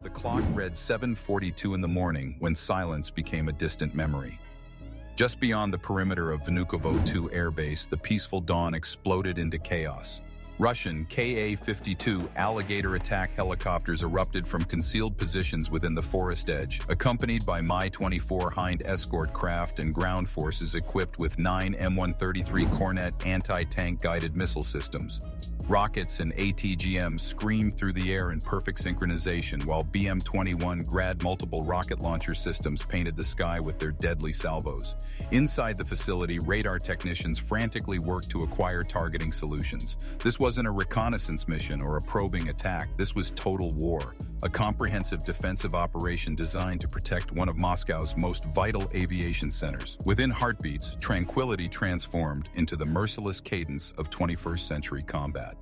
The clock read 7:42 in the morning when silence became a distant memory. Just beyond the perimeter of Vnukovo 2 airbase, the peaceful dawn exploded into chaos. Russian Ka-52 Alligator attack helicopters erupted from concealed positions within the forest edge, accompanied by Mi-24 Hind escort craft and ground forces equipped with 9 M133 Kornet anti-tank guided missile systems. Rockets and ATGMs screamed through the air in perfect synchronization, while BM-21 Grad multiple rocket launcher systems painted the sky with their deadly salvos. Inside the facility, radar technicians frantically worked to acquire targeting solutions. This wasn't a reconnaissance mission or a probing attack. This was total war, a comprehensive defensive operation designed to protect one of Moscow's most vital aviation centers. Within heartbeats, tranquility transformed into the merciless cadence of 21st century combat.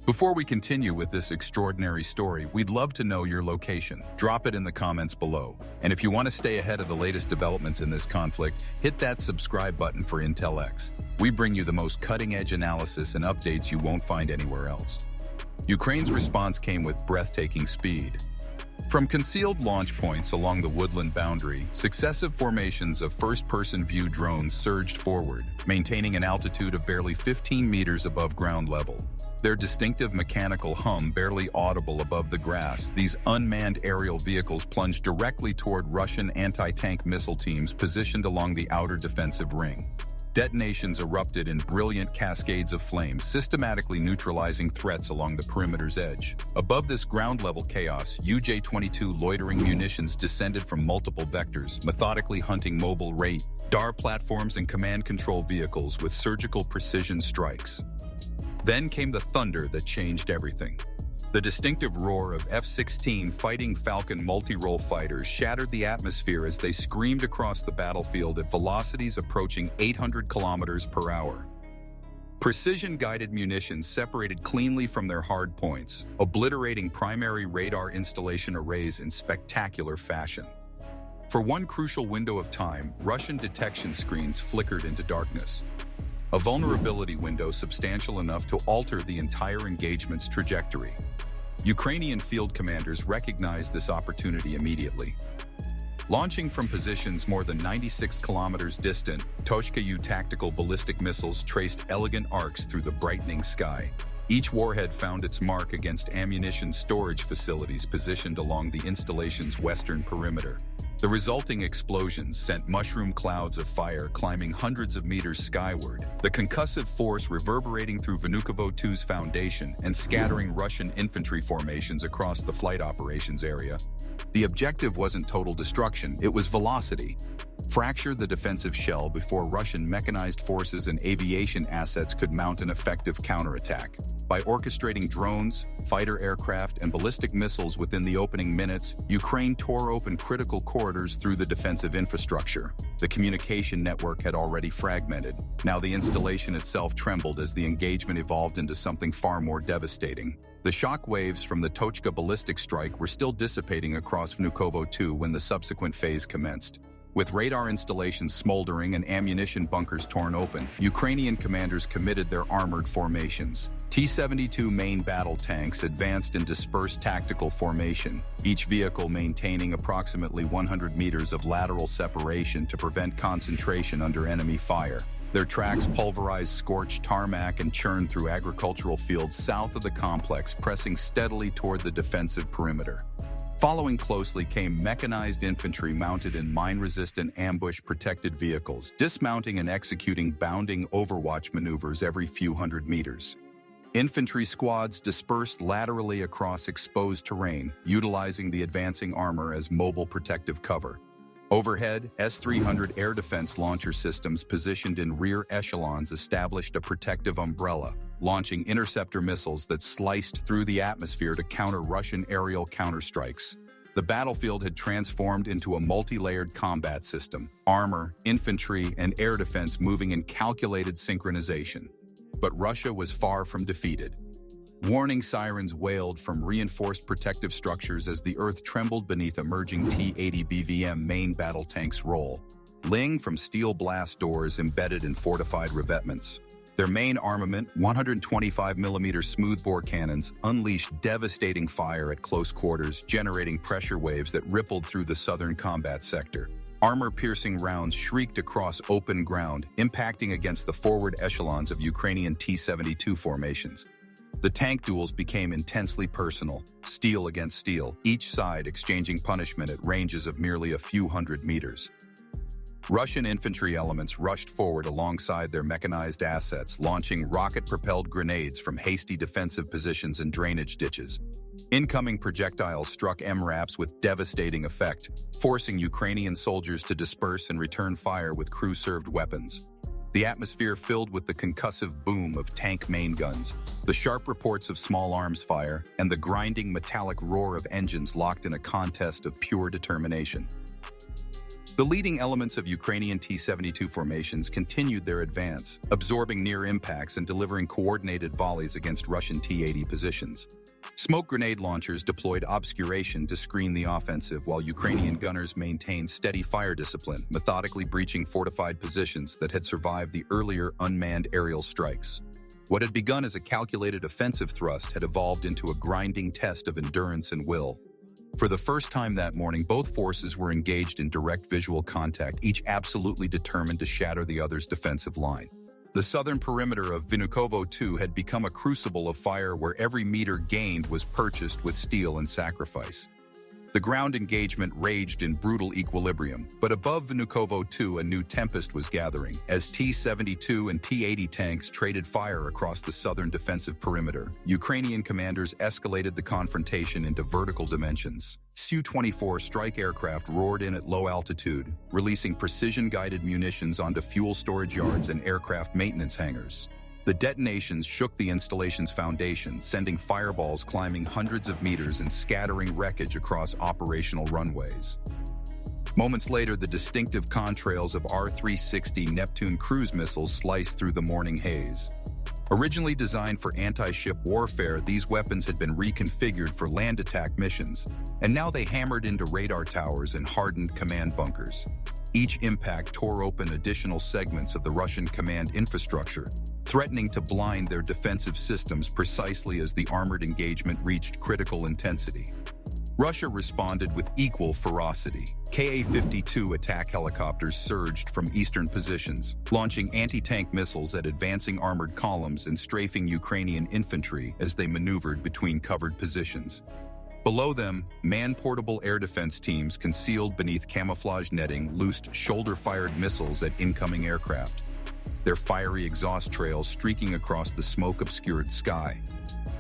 Before we continue with this extraordinary story, we'd love to know your location. Drop it in the comments below. And if you want to stay ahead of the latest developments in this conflict, hit that subscribe button for IntelX. We bring you the most cutting-edge analysis and updates you won't find anywhere else. Ukraine's response came with breathtaking speed. From concealed launch points along the woodland boundary, successive formations of first-person view drones surged forward, maintaining an altitude of barely 15 meters above ground level. Their distinctive mechanical hum barely audible above the grass, these unmanned aerial vehicles plunged directly toward Russian anti-tank missile teams positioned along the outer defensive ring. Detonations erupted in brilliant cascades of flame, systematically neutralizing threats along the perimeter's edge. Above this ground-level chaos, UJ-22 loitering munitions descended from multiple vectors, methodically hunting mobile radar platforms and command-control vehicles with surgical precision strikes. Then came the thunder that changed everything. The distinctive roar of F-16 Fighting Falcon multi-role fighters shattered the atmosphere as they screamed across the battlefield at velocities approaching 800 kilometers per hour. Precision-guided munitions separated cleanly from their hard points, obliterating primary radar installation arrays in spectacular fashion. For one crucial window of time, Russian detection screens flickered into darkness. A vulnerability window substantial enough to alter the entire engagement's trajectory. Ukrainian field commanders recognized this opportunity immediately. Launching from positions more than 96 kilometers distant, Tochka-U tactical ballistic missiles traced elegant arcs through the brightening sky. Each warhead found its mark against ammunition storage facilities positioned along the installation's western perimeter. The resulting explosions sent mushroom clouds of fire climbing hundreds of meters skyward, the concussive force reverberating through Vnukovo 2's foundation and scattering Russian infantry formations across the flight operations area. The objective wasn't total destruction, it was velocity. Fracture the defensive shell before Russian mechanized forces and aviation assets could mount an effective counterattack. By orchestrating drones, fighter aircraft, and ballistic missiles within the opening minutes, Ukraine tore open critical corridors through the defensive infrastructure. The communication network had already fragmented. Now the installation itself trembled as the engagement evolved into something far more devastating. The shock waves from the Tochka ballistic strike were still dissipating across Vnukovo 2 when the subsequent phase commenced. With radar installations smoldering and ammunition bunkers torn open, Ukrainian commanders committed their armored formations. T-72 main battle tanks advanced in dispersed tactical formation, each vehicle maintaining approximately 100 meters of lateral separation to prevent concentration under enemy fire. Their tracks pulverized scorched tarmac and churned through agricultural fields south of the complex, pressing steadily toward the defensive perimeter. Following closely came mechanized infantry mounted in mine-resistant ambush-protected vehicles, dismounting and executing bounding overwatch maneuvers every few hundred meters. Infantry squads dispersed laterally across exposed terrain, utilizing the advancing armor as mobile protective cover. Overhead, S-300 air defense launcher systems positioned in rear echelons established a protective umbrella, launching interceptor missiles that sliced through the atmosphere to counter Russian aerial counterstrikes. The battlefield had transformed into a multi-layered combat system, armor, infantry, and air defense moving in calculated synchronization. But Russia was far from defeated. Warning sirens wailed from reinforced protective structures as the earth trembled beneath emerging T-80 BVM main battle tanks roll, ling from steel blast doors embedded in fortified revetments. Their main armament, 125mm smoothbore cannons, unleashed devastating fire at close quarters, generating pressure waves that rippled through the southern combat sector. Armor-piercing rounds shrieked across open ground, impacting against the forward echelons of Ukrainian T-72 formations. The tank duels became intensely personal, steel against steel, each side exchanging punishment at ranges of merely a few hundred meters. Russian infantry elements rushed forward alongside their mechanized assets, launching rocket-propelled grenades from hasty defensive positions and drainage ditches. Incoming projectiles struck MRAPs with devastating effect, forcing Ukrainian soldiers to disperse and return fire with crew-served weapons. The atmosphere filled with the concussive boom of tank main guns, the sharp reports of small arms fire, and the grinding metallic roar of engines locked in a contest of pure determination. The leading elements of Ukrainian T-72 formations continued their advance, absorbing near impacts and delivering coordinated volleys against Russian T-80 positions. Smoke grenade launchers deployed obscuration to screen the offensive, while Ukrainian gunners maintained steady fire discipline, methodically breaching fortified positions that had survived the earlier unmanned aerial strikes. What had begun as a calculated offensive thrust had evolved into a grinding test of endurance and will. For the first time that morning, both forces were engaged in direct visual contact, each absolutely determined to shatter the other's defensive line. The southern perimeter of Vnukovo II had become a crucible of fire where every meter gained was purchased with steel and sacrifice. The ground engagement raged in brutal equilibrium, but above Vnukovo II a new tempest was gathering, as T-72 and T-80 tanks traded fire across the southern defensive perimeter. Ukrainian commanders escalated the confrontation into vertical dimensions. Su-24 strike aircraft roared in at low altitude, releasing precision-guided munitions onto fuel storage yards and aircraft maintenance hangars. The detonations shook the installation's foundation, sending fireballs climbing hundreds of meters and scattering wreckage across operational runways. Moments later, the distinctive contrails of R-360 Neptune cruise missiles sliced through the morning haze. Originally designed for anti-ship warfare, these weapons had been reconfigured for land attack missions, and now they hammered into radar towers and hardened command bunkers. Each impact tore open additional segments of the Russian command infrastructure, threatening to blind their defensive systems precisely as the armored engagement reached critical intensity. Russia responded with equal ferocity. Ka-52 attack helicopters surged from eastern positions, launching anti-tank missiles at advancing armored columns and strafing Ukrainian infantry as they maneuvered between covered positions. Below them, man-portable air defense teams concealed beneath camouflage netting loosed shoulder-fired missiles at incoming aircraft, their fiery exhaust trails streaking across the smoke-obscured sky.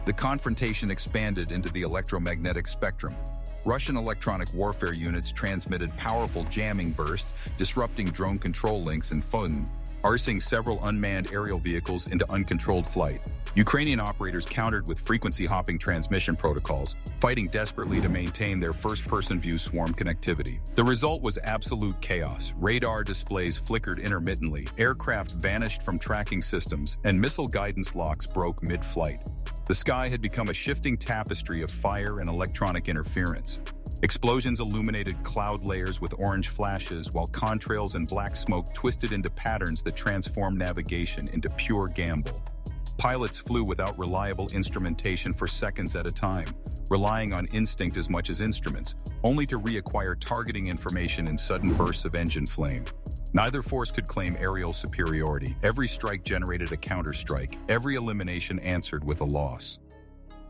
The confrontation expanded into the electromagnetic spectrum. Russian electronic warfare units transmitted powerful jamming bursts, disrupting drone control links and forcing several unmanned aerial vehicles into uncontrolled flight. Ukrainian operators countered with frequency-hopping transmission protocols, fighting desperately to maintain their first-person view swarm connectivity. The result was absolute chaos. Radar displays flickered intermittently, aircraft vanished from tracking systems, and missile guidance locks broke mid-flight. The sky had become a shifting tapestry of fire and electronic interference. Explosions illuminated cloud layers with orange flashes, while contrails and black smoke twisted into patterns that transformed navigation into pure gamble. Pilots flew without reliable instrumentation for seconds at a time, relying on instinct as much as instruments, only to reacquire targeting information in sudden bursts of engine flame. Neither force could claim aerial superiority. Every strike generated a counterstrike. Every elimination answered with a loss.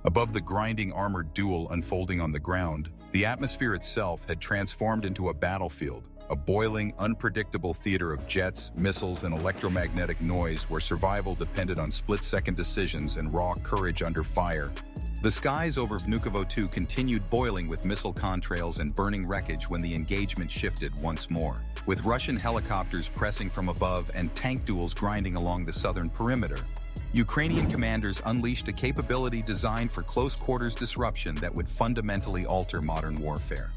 Above the grinding armored duel unfolding on the ground, the atmosphere itself had transformed into a battlefield, a boiling, unpredictable theater of jets, missiles, and electromagnetic noise where survival depended on split-second decisions and raw courage under fire. The skies over Vnukovo II continued boiling with missile contrails and burning wreckage when the engagement shifted once more. With Russian helicopters pressing from above and tank duels grinding along the southern perimeter, Ukrainian commanders unleashed a capability designed for close-quarters disruption that would fundamentally alter modern warfare.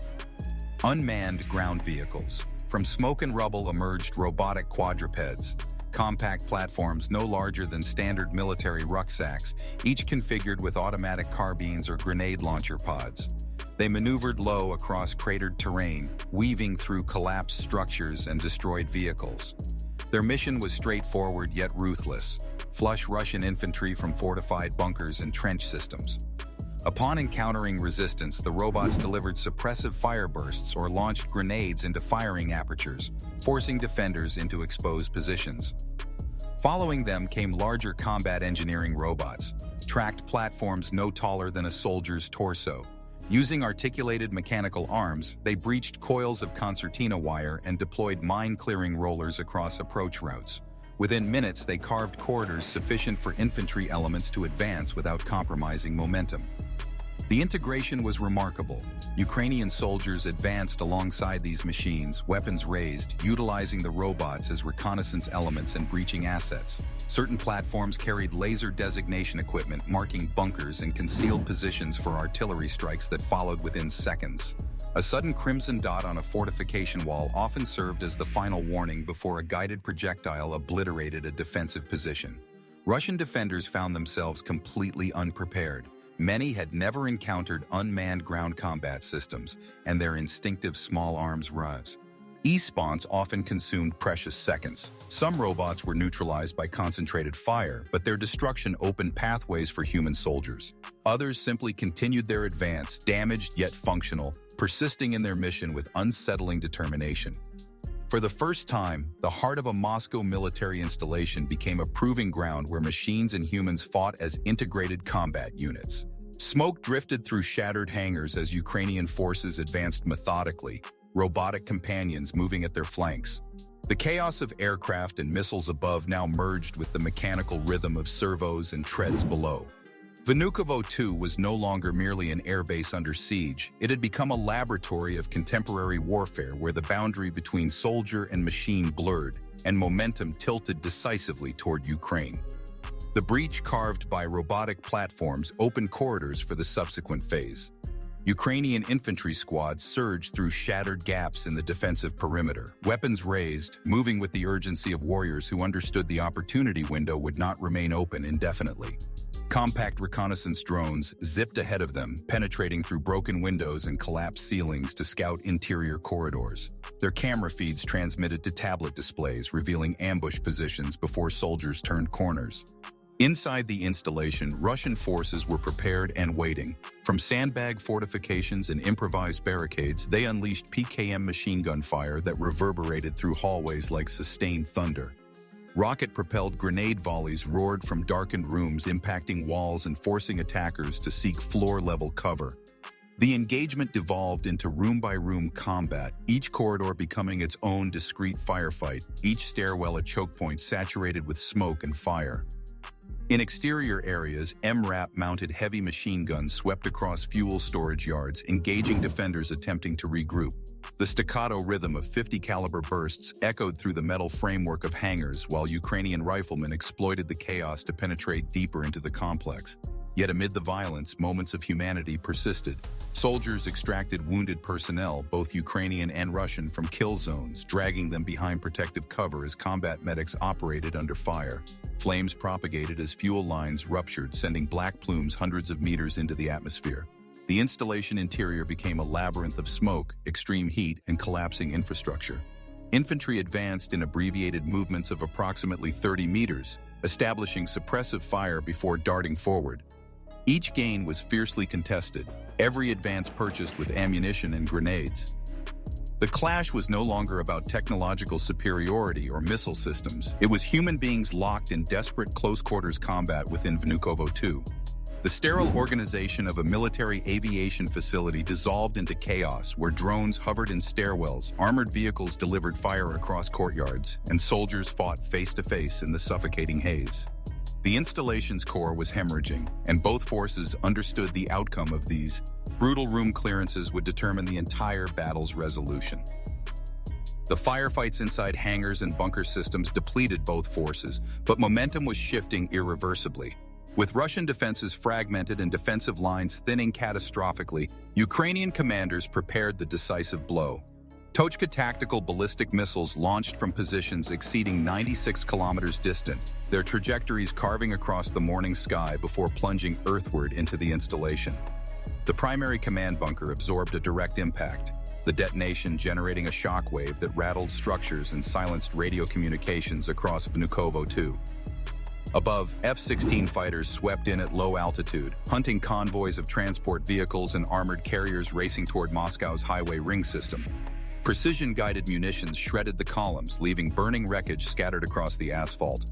Unmanned ground vehicles. From smoke and rubble emerged robotic quadrupeds, compact platforms no larger than standard military rucksacks, each configured with automatic carbines or grenade launcher pods. They maneuvered low across cratered terrain, weaving through collapsed structures and destroyed vehicles. Their mission was straightforward yet ruthless: flush Russian infantry from fortified bunkers and trench systems. Upon encountering resistance, the robots delivered suppressive fire bursts or launched grenades into firing apertures, forcing defenders into exposed positions. Following them came larger combat engineering robots, tracked platforms no taller than a soldier's torso. Using articulated mechanical arms, they breached coils of concertina wire and deployed mine-clearing rollers across approach routes. Within minutes, they carved corridors sufficient for infantry elements to advance without compromising momentum. The integration was remarkable. Ukrainian soldiers advanced alongside these machines, weapons raised, utilizing the robots as reconnaissance elements and breaching assets. Certain platforms carried laser designation equipment, marking bunkers and concealed positions for artillery strikes that followed within seconds. A sudden crimson dot on a fortification wall often served as the final warning before a guided projectile obliterated a defensive position. Russian defenders found themselves completely unprepared. Many had never encountered unmanned ground combat systems, and their instinctive small arms rose. E-spawns often consumed precious seconds. Some robots were neutralized by concentrated fire, but their destruction opened pathways for human soldiers. Others simply continued their advance, damaged yet functional, persisting in their mission with unsettling determination. For the first time, the heart of a Moscow military installation became a proving ground where machines and humans fought as integrated combat units. Smoke drifted through shattered hangars as Ukrainian forces advanced methodically, robotic companions moving at their flanks. The chaos of aircraft and missiles above now merged with the mechanical rhythm of servos and treads below. Vnukovo 2 was no longer merely an airbase under siege. It had become a laboratory of contemporary warfare where the boundary between soldier and machine blurred and momentum tilted decisively toward Ukraine. The breach carved by robotic platforms opened corridors for the subsequent phase. Ukrainian infantry squads surged through shattered gaps in the defensive perimeter, weapons raised, moving with the urgency of warriors who understood the opportunity window would not remain open indefinitely. Compact reconnaissance drones zipped ahead of them, penetrating through broken windows and collapsed ceilings to scout interior corridors. Their camera feeds transmitted to tablet displays, revealing ambush positions before soldiers turned corners. Inside the installation, Russian forces were prepared and waiting. From sandbag fortifications and improvised barricades, they unleashed PKM machine gun fire that reverberated through hallways like sustained thunder. Rocket-propelled grenade volleys roared from darkened rooms, impacting walls and forcing attackers to seek floor-level cover. The engagement devolved into room-by-room combat, each corridor becoming its own discrete firefight, each stairwell a choke point saturated with smoke and fire. In exterior areas, MRAP-mounted heavy machine guns swept across fuel storage yards, engaging defenders attempting to regroup. The staccato rhythm of 50-caliber bursts echoed through the metal framework of hangars, while Ukrainian riflemen exploited the chaos to penetrate deeper into the complex. Yet amid the violence, moments of humanity persisted. Soldiers extracted wounded personnel, both Ukrainian and Russian, from kill zones, dragging them behind protective cover as combat medics operated under fire. Flames propagated as fuel lines ruptured, sending black plumes hundreds of meters into the atmosphere. The installation interior became a labyrinth of smoke, extreme heat, and collapsing infrastructure. Infantry advanced in abbreviated movements of approximately 30 meters, establishing suppressive fire before darting forward. Each gain was fiercely contested, every advance purchased with ammunition and grenades. The clash was no longer about technological superiority or missile systems. It was human beings locked in desperate close-quarters combat within Vnukovo 2. The sterile organization of a military aviation facility dissolved into chaos where drones hovered in stairwells, armored vehicles delivered fire across courtyards, and soldiers fought face-to-face in the suffocating haze. The installation's core was hemorrhaging, and both forces understood the outcome of these. Brutal room clearances would determine the entire battle's resolution. The firefights inside hangars and bunker systems depleted both forces, but momentum was shifting irreversibly. With Russian defenses fragmented and defensive lines thinning catastrophically, Ukrainian commanders prepared the decisive blow. Tochka tactical ballistic missiles launched from positions exceeding 96 kilometers distant, their trajectories carving across the morning sky before plunging earthward into the installation. The primary command bunker absorbed a direct impact, the detonation generating a shockwave that rattled structures and silenced radio communications across Vnukovo 2. Above, F-16 fighters swept in at low altitude, hunting convoys of transport vehicles and armored carriers racing toward Moscow's highway ring system. Precision-guided munitions shredded the columns, leaving burning wreckage scattered across the asphalt.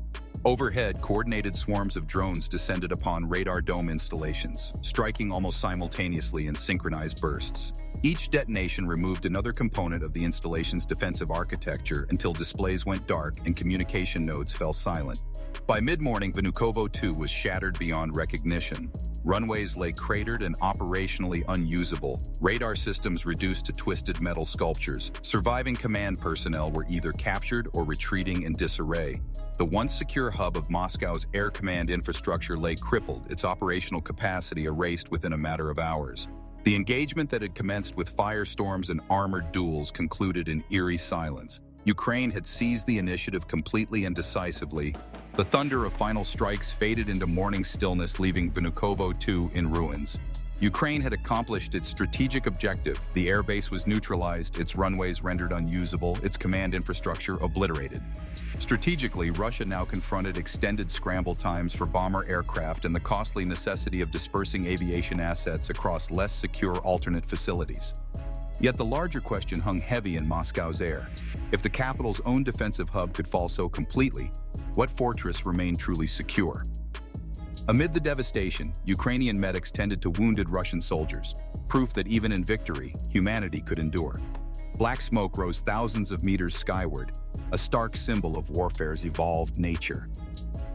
Overhead, coordinated swarms of drones descended upon radar dome installations, striking almost simultaneously in synchronized bursts. Each detonation removed another component of the installation's defensive architecture until displays went dark and communication nodes fell silent. By mid-morning, Vnukovo 2 was shattered beyond recognition. Runways lay cratered and operationally unusable, radar systems reduced to twisted metal sculptures. Surviving command personnel were either captured or retreating in disarray. The once secure hub of Moscow's air command infrastructure lay crippled, its operational capacity erased within a matter of hours. The engagement that had commenced with firestorms and armored duels concluded in eerie silence. Ukraine had seized the initiative completely and decisively. The thunder of final strikes faded into morning stillness, leaving Vnukovo 2 in ruins. Ukraine had accomplished its strategic objective. The airbase was neutralized, its runways rendered unusable, its command infrastructure obliterated. Strategically, Russia now confronted extended scramble times for bomber aircraft and the costly necessity of dispersing aviation assets across less secure alternate facilities. Yet the larger question hung heavy in Moscow's air. If the capital's own defensive hub could fall so completely, what fortress remained truly secure? Amid the devastation, Ukrainian medics tended to wounded Russian soldiers, proof that even in victory, humanity could endure. Black smoke rose thousands of meters skyward, a stark symbol of warfare's evolved nature.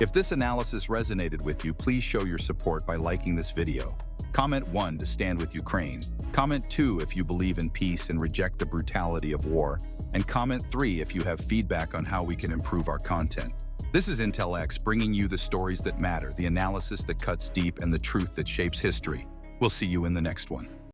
If this analysis resonated with you, please show your support by liking this video. Comment 1 to stand with Ukraine. Comment 2 if you believe in peace and reject the brutality of war. And comment 3 if you have feedback on how we can improve our content. This is IntelX, bringing you the stories that matter, the analysis that cuts deep, and the truth that shapes history. We'll see you in the next one.